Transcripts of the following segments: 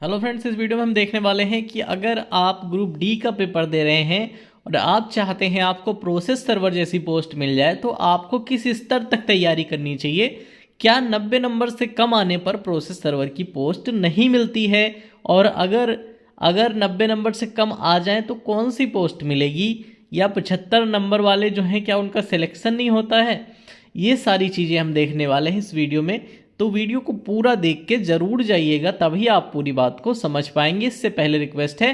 Hello friends, इस video में हम देखने वाले हैं कि अगर आप ग्रुप डी का पेपर दे रहे हैं और आप चाहते हैं आपको प्रोसेस सर्वर जैसी पोस्ट मिल जाए तो आपको किस स्तर तक तैयारी करनी चाहिए। क्या 90 नंबर से कम आने पर प्रोसेस सर्वर की पोस्ट नहीं मिलती है, और अगर अगर 90 नंबर से कम आ जाए तो कौन सी पोस्ट मिलेगी, या 75 नंबर वाले जो हैं क्या उनका सिलेक्शन नहीं होता है। ये सारी चीज़ें हम देखने वाले हैं इस वीडियो में, तो वीडियो को पूरा देख के जरूर जाइएगा, तभी आप पूरी बात को समझ पाएंगे। इससे पहले रिक्वेस्ट है,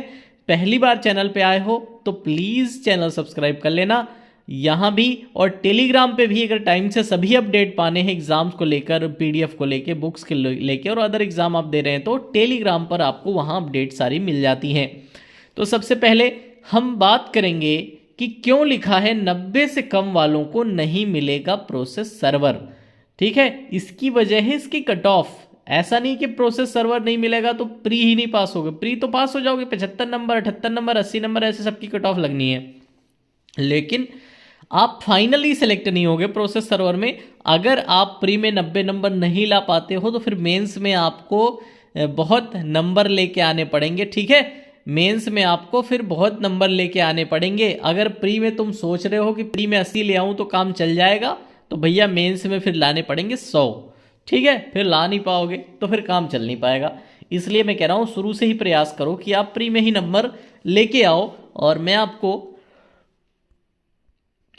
पहली बार चैनल पे आए हो तो प्लीज़ चैनल सब्सक्राइब कर लेना। यहाँ भी और टेलीग्राम पे भी अगर टाइम से सभी अपडेट पाने हैं एग्जाम्स को लेकर, पीडीएफ को लेकर, बुक्स के लेकर और अदर एग्जाम आप दे रहे हैं तो टेलीग्राम पर आपको वहाँ अपडेट सारी मिल जाती हैं। तो सबसे पहले हम बात करेंगे कि क्यों लिखा है 90 से कम वालों को नहीं मिलेगा प्रोसेस सर्वर। ठीक है, इसकी वजह है इसकी कट ऑफ। ऐसा नहीं कि प्रोसेस सर्वर नहीं मिलेगा तो प्री ही नहीं पास होगे, प्री तो पास हो जाओगे। 75 नंबर, 78 नंबर, 80 नंबर, ऐसे सबकी कट ऑफ लगनी है, लेकिन आप फाइनली सेलेक्ट नहीं होगे प्रोसेस सर्वर में। अगर आप प्री में 90 नंबर नहीं ला पाते हो तो फिर मेंस में आपको बहुत नंबर लेके आने पड़ेंगे। ठीक है, मेंस में आपको फिर बहुत नंबर लेके आने पड़ेंगे। अगर प्री में तुम सोच रहे हो कि प्री में 80 ले आऊं तो काम चल जाएगा, तो भैया मेंस में फिर लाने पड़ेंगे 100। ठीक है, फिर ला नहीं पाओगे तो फिर काम चल नहीं पाएगा। इसलिए मैं कह रहा हूँ शुरू से ही प्रयास करो कि आप प्री में ही नंबर लेके आओ। और मैं आपको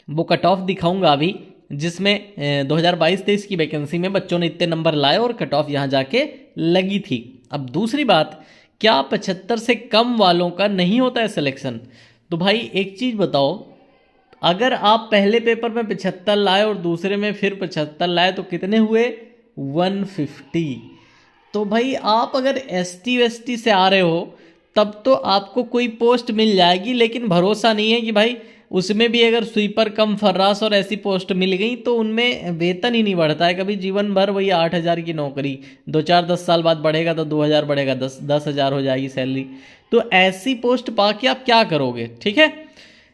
वो कट ऑफ दिखाऊंगा अभी, जिसमें 2022-23 की वैकेंसी में बच्चों ने इतने नंबर लाए और कट ऑफ यहाँ जाके लगी थी। अब दूसरी बात, क्या 75 से कम वालों का नहीं होता है सिलेक्शन? तो भाई एक चीज़ बताओ, अगर आप पहले पेपर में 75 लाए और दूसरे में फिर 75 लाए तो कितने हुए? 150। तो भाई आप अगर एसटी वेसटी से आ रहे हो तब तो आपको कोई पोस्ट मिल जाएगी, लेकिन भरोसा नहीं है कि भाई उसमें भी अगर स्वीपर कम फर्रास और ऐसी पोस्ट मिल गई तो उनमें वेतन ही नहीं बढ़ता है कभी, जीवन भर वही 8,000 की नौकरी, 2-4-10 साल बाद बढ़ेगा तो 2,000 बढ़ेगा, 10,000 हो जाएगी सैलरी। तो ऐसी पोस्ट पाके आप क्या करोगे? ठीक है,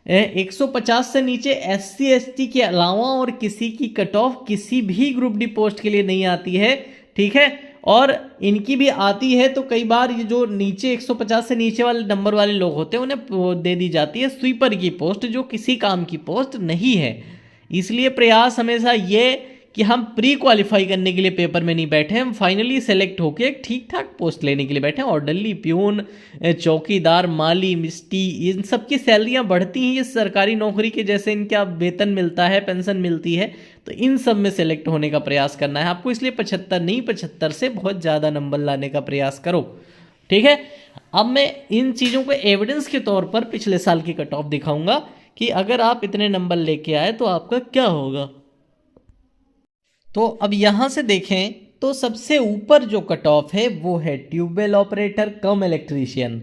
150 से नीचे SC ST के अलावा और किसी की कट ऑफ किसी भी ग्रुप डी पोस्ट के लिए नहीं आती है। ठीक है, और इनकी भी आती है तो कई बार ये जो नीचे 150 से नीचे वाले नंबर वाले लोग होते हैं उन्हें दे दी जाती है स्वीपर की पोस्ट, जो किसी काम की पोस्ट नहीं है। इसलिए प्रयास हमेशा ये कि हम प्री क्वालिफाई करने के लिए पेपर में नहीं बैठे, हम फाइनली सेलेक्ट होकर एक ठीक ठाक पोस्ट लेने के लिए बैठे हैं। ऑर्डरली, प्यून, चौकीदार, माली, मिस्टी, इन सब की सैलरियां बढ़ती हैं, ये सरकारी नौकरी के जैसे इनका वेतन मिलता है, पेंशन मिलती है, तो इन सब में सेलेक्ट होने का प्रयास करना है आपको। इसलिए 75 नहीं, 75 से बहुत ज़्यादा नंबर लाने का प्रयास करो। ठीक है, अब मैं इन चीज़ों को एविडेंस के तौर पर पिछले साल की कट ऑफ दिखाऊंगा कि अगर आप इतने नंबर लेके आए तो आपका क्या होगा। तो अब यहां से देखें तो सबसे ऊपर जो कट ऑफ है वो है ट्यूबवेल ऑपरेटर कम इलेक्ट्रीशियन।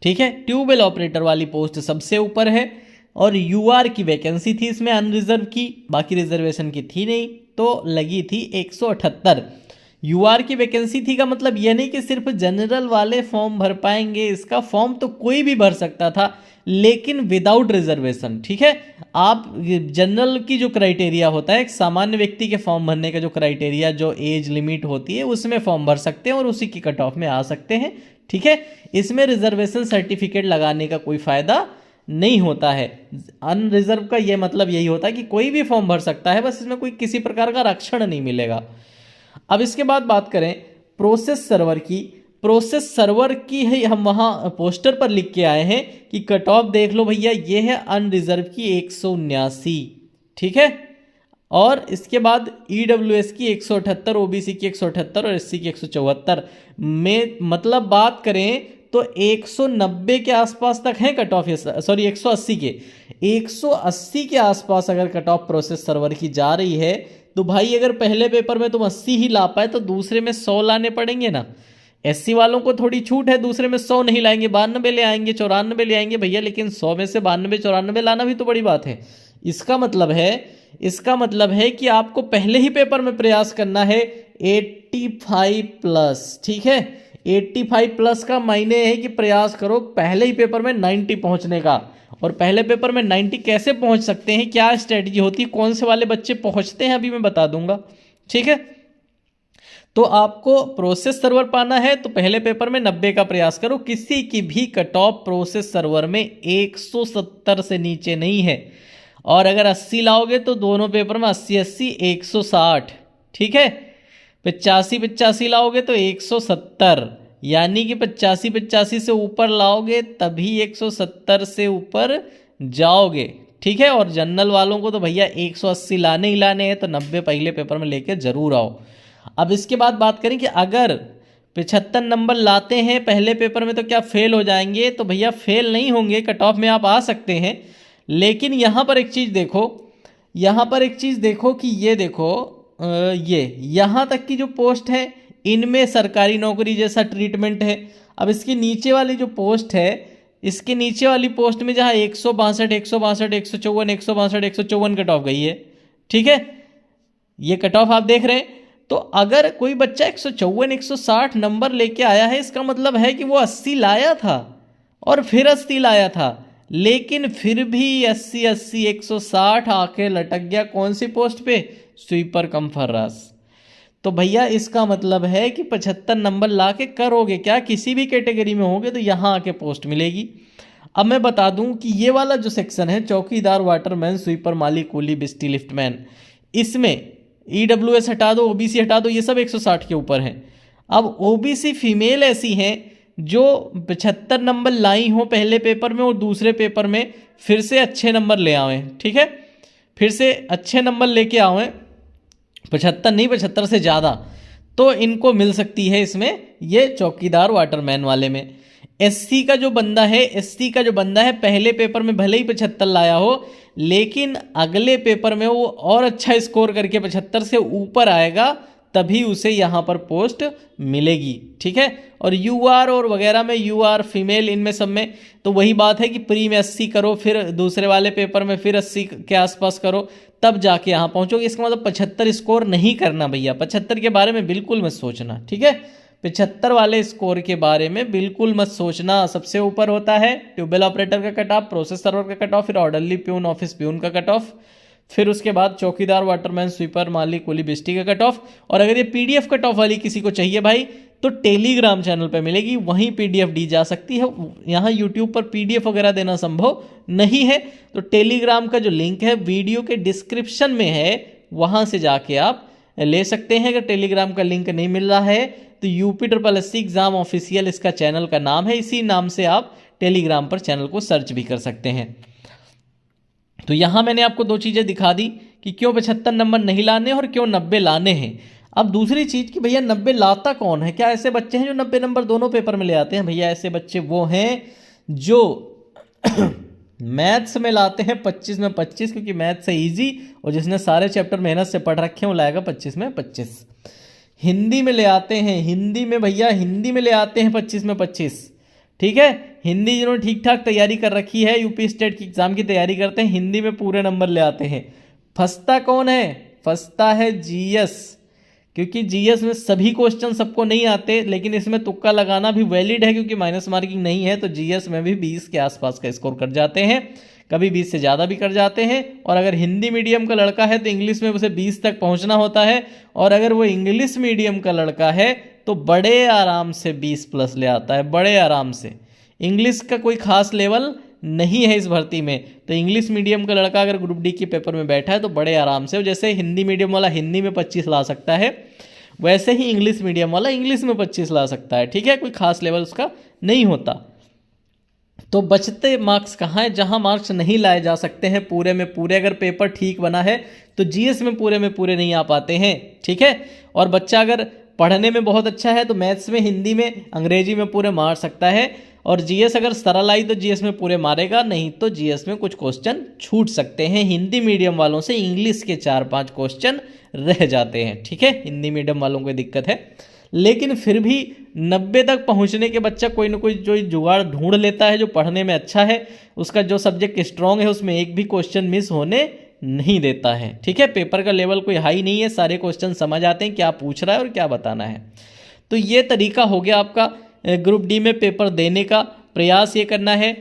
ठीक है, ट्यूबवेल ऑपरेटर वाली पोस्ट सबसे ऊपर है और यूआर की वैकेंसी थी इसमें अनरिजर्व की, बाकी रिजर्वेशन की थी नहीं, तो लगी थी 178। यूआर की वैकेंसी थी का मतलब यह नहीं कि सिर्फ जनरल वाले फॉर्म भर पाएंगे, इसका फॉर्म तो कोई भी भर सकता था लेकिन विदाउट रिजर्वेशन। ठीक है, आप जनरल की जो क्राइटेरिया होता है, एक सामान्य व्यक्ति के फॉर्म भरने का जो क्राइटेरिया, जो एज लिमिट होती है, उसमें फॉर्म भर सकते हैं और उसी की कट ऑफ में आ सकते हैं। ठीक है, इसमें रिजर्वेशन सर्टिफिकेट लगाने का कोई फायदा नहीं होता है। अनरिजर्व का ये मतलब यही होता है कि कोई भी फॉर्म भर सकता है, बस इसमें कोई किसी प्रकार का आरक्षण नहीं मिलेगा। अब इसके बाद बात करें प्रोसेस सर्वर की। प्रोसेस सर्वर की है, हम वहाँ पोस्टर पर लिख के आए हैं कि कट ऑफ देख लो भैया, ये है अनरिजर्व की 179। ठीक है, और इसके बाद EWS की 178, OBC की 178 और SC की 174 में, मतलब बात करें तो 190 के आसपास तक है कट ऑफ, सॉरी 180 के, 180 के आसपास अगर कट ऑफ प्रोसेस सर्वर की जा रही है तो भाई अगर पहले पेपर में तुम 80 ही ला पाए तो दूसरे में 100 लाने पड़ेंगे ना। SC वालों को थोड़ी छूट है, दूसरे में 100 नहीं लाएंगे, 92 ले आएंगे, 94 ले आएंगे भैया, लेकिन 100 में से 92-94 लाना भी तो बड़ी बात है। इसका मतलब है कि आपको पहले ही पेपर में प्रयास करना है 85 प्लस। ठीक है, 85 प्लस का मायने है कि प्रयास करो पहले ही पेपर में 90 पहुंचने का। और पहले पेपर में 90 कैसे पहुंच सकते हैं, क्या स्ट्रेटजी होती है, कौन से वाले बच्चे पहुंचते हैं, अभी मैं बता दूंगा। ठीक है, तो आपको प्रोसेस सर्वर पाना है तो पहले पेपर में 90 का प्रयास करो। किसी की भी कट ऑफ प्रोसेस सर्वर में 170 से नीचे नहीं है, और अगर 80 लाओगे तो दोनों पेपर में 80-80 160, ठीक है। 85-85 लाओगे तो 170, यानी कि 85-85 से ऊपर लाओगे तभी 170 से ऊपर जाओगे, ठीक है। और जनरल वालों को तो भैया 180 लाने ही लाने हैं, तो 90 पहले पेपर में लेके जरूर आओ। अब इसके बाद बात करें कि अगर 75 नंबर लाते हैं पहले पेपर में तो क्या फेल हो जाएंगे? तो भैया फेल नहीं होंगे, कट ऑफ में आप आ सकते हैं। लेकिन यहाँ पर एक चीज़ देखो, यहाँ पर एक चीज़ देखो कि ये देखो, ये यहाँ तक की जो पोस्ट है इनमें सरकारी नौकरी जैसा ट्रीटमेंट है। अब इसके नीचे वाली जो पोस्ट है, इसके नीचे वाली पोस्ट में जहाँ 162, 162, 154, 162, 154 कट ऑफ गई है, ठीक है। ये कट ऑफ आप देख रहे हैं। तो अगर कोई बच्चा 154, 160 नंबर लेके आया है, इसका मतलब है कि वो 80 लाया था और फिर 80 लाया था, लेकिन फिर भी 80, 80, 160 आके लटक गया। कौन सी पोस्ट पे? स्वीपर कम फर्रास। तो भैया इसका मतलब है कि 75 नंबर ला के करोगे क्या, किसी भी कैटेगरी में होगे तो यहाँ आके पोस्ट मिलेगी। अब मैं बता दूं कि ये वाला जो सेक्शन है, चौकीदार, वाटरमैन, स्वीपर, माली, कूली, बिस्टी, लिफ्टमैन, इसमें EWS हटा दो, OBC हटा दो, ये सब 160 के ऊपर हैं। अब OBC फीमेल ऐसी हैं जो 75 नंबर लाई हो पहले पेपर में और दूसरे पेपर में फिर से अच्छे नंबर ले आवें, ठीक है, फिर से अच्छे नंबर लेके आवें, 75 नहीं 75 से ज़्यादा, तो इनको मिल सकती है इसमें, ये चौकीदार वाटरमैन वाले में। SC का जो बंदा है, SC का जो बंदा है पहले पेपर में भले ही 75 लाया हो, लेकिन अगले पेपर में वो और अच्छा स्कोर करके 75 से ऊपर आएगा, तभी उसे यहाँ पर पोस्ट मिलेगी, ठीक है। और UR और वगैरह में, UR फीमेल, इनमें सब में तो वही बात है कि प्री में 80 करो, फिर दूसरे वाले पेपर में फिर 80 के आसपास करो, तब जाके यहाँ पहुँचोगे। इसका मतलब 75 स्कोर नहीं करना भैया, 75 के बारे में बिल्कुल मत सोचना, ठीक है। 75 वाले स्कोर के बारे में बिल्कुल मत सोचना। सबसे ऊपर होता है ट्यूबवेल ऑपरेटर का कट ऑफ, प्रोसेस सर्वर का कट ऑफ, फिर ऑर्डरली प्यून, ऑफिस प्यून का कट ऑफ, फिर उसके बाद चौकीदार, वाटरमैन, स्वीपर, माली, कुली, बिस्टी का कट ऑफ। और अगर ये PDF कट ऑफ वाली किसी को चाहिए भाई, तो टेलीग्राम चैनल पे मिलेगी, वहीं PDF दी जा सकती है। यहाँ यूट्यूब पर PDF वगैरह देना संभव नहीं है, तो टेलीग्राम का जो लिंक है वीडियो के डिस्क्रिप्शन में है, वहाँ से जाके आप ले सकते हैं। अगर टेलीग्राम का लिंक नहीं मिल रहा है तो UPSSC एग्जाम ऑफिशियल इसका चैनल का नाम है, इसी नाम से आप टेलीग्राम पर चैनल को सर्च भी कर सकते हैं। तो यहाँ मैंने आपको दो चीज़ें दिखा दी कि क्यों 75 नंबर नहीं लाने और क्यों 90 लाने हैं। अब दूसरी चीज़ कि भैया 90 लाता कौन है? क्या ऐसे बच्चे हैं जो 90 नंबर दोनों पेपर में ले आते हैं? भैया ऐसे बच्चे वो हैं जो मैथ्स में लाते हैं 25 में 25, क्योंकि मैथ्स है ईजी, और जिसने सारे चैप्टर मेहनत से पढ़ रखे हैं वो लाएगा 25 में 25। हिंदी में ले आते हैं, हिंदी में भैया हिंदी में ले आते हैं 25 में 25, ठीक है। हिंदी जिन्होंने ठीक ठाक तैयारी कर रखी है, यूपी स्टेट की एग्जाम की तैयारी करते हैं, हिंदी में पूरे नंबर ले आते हैं। फंसता कौन है? फंसता है GS, क्योंकि GS में सभी क्वेश्चन सबको नहीं आते, लेकिन इसमें तुक्का लगाना भी वैलिड है क्योंकि माइनस मार्किंग नहीं है, तो GS में भी 20 के आसपास का स्कोर कर जाते हैं, कभी 20 से ज़्यादा भी कर जाते हैं। और अगर हिंदी मीडियम का लड़का है तो इंग्लिश में उसे 20 तक पहुंचना होता है, और अगर वो इंग्लिश मीडियम का लड़का है तो बड़े आराम से 20+ ले आता है, बड़े आराम से। इंग्लिश का कोई खास लेवल नहीं है इस भर्ती में, तो इंग्लिश मीडियम का लड़का अगर ग्रुप डी के पेपर में बैठा है तो बड़े आराम से, जैसे हिंदी मीडियम वाला हिंदी में 25 ला सकता है, वैसे ही इंग्लिश मीडियम वाला इंग्लिश में 25 ला सकता है, ठीक है। कोई खास लेवल उसका नहीं होता। तो बचते मार्क्स कहाँ हैं? जहाँ मार्क्स नहीं लाए जा सकते हैं पूरे में पूरे, अगर पेपर ठीक बना है तो GS में पूरे नहीं आ पाते हैं, ठीक है। और बच्चा अगर पढ़ने में बहुत अच्छा है तो मैथ्स में, हिंदी में, अंग्रेजी में पूरे मार सकता है, और GS अगर सरल आई तो GS में पूरे मारेगा, नहीं तो GS में कुछ क्वेश्चन छूट सकते हैं। हिंदी मीडियम वालों से इंग्लिश के 4-5 क्वेश्चन रह जाते हैं, ठीक है, हिंदी मीडियम वालों को दिक्कत है। लेकिन फिर भी 90 तक पहुंचने के बच्चा कोई ना कोई जो जुगाड़ ढूंढ लेता है, जो पढ़ने में अच्छा है, उसका जो सब्जेक्ट स्ट्रांग है, उसमें एक भी क्वेश्चन मिस होने नहीं देता है, ठीक है। पेपर का लेवल कोई हाई नहीं है, सारे क्वेश्चन समझ आते हैं क्या पूछ रहा है और क्या बताना है। तो ये तरीका हो गया आपका ग्रुप डी में पेपर देने का। प्रयास ये करना है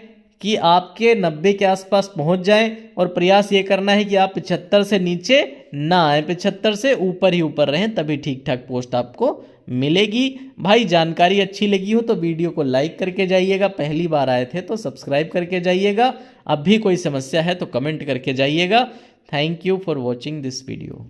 कि आपके 90 के आसपास पहुंच जाएं, और प्रयास ये करना है कि आप 75 से नीचे ना आए, 75 से ऊपर ही ऊपर रहें, तभी ठीक ठाक पोस्ट आपको मिलेगी। भाई जानकारी अच्छी लगी हो तो वीडियो को लाइक करके जाइएगा, पहली बार आए थे तो सब्सक्राइब करके जाइएगा, अब भी कोई समस्या है तो कमेंट करके जाइएगा। Thank you for watching this video.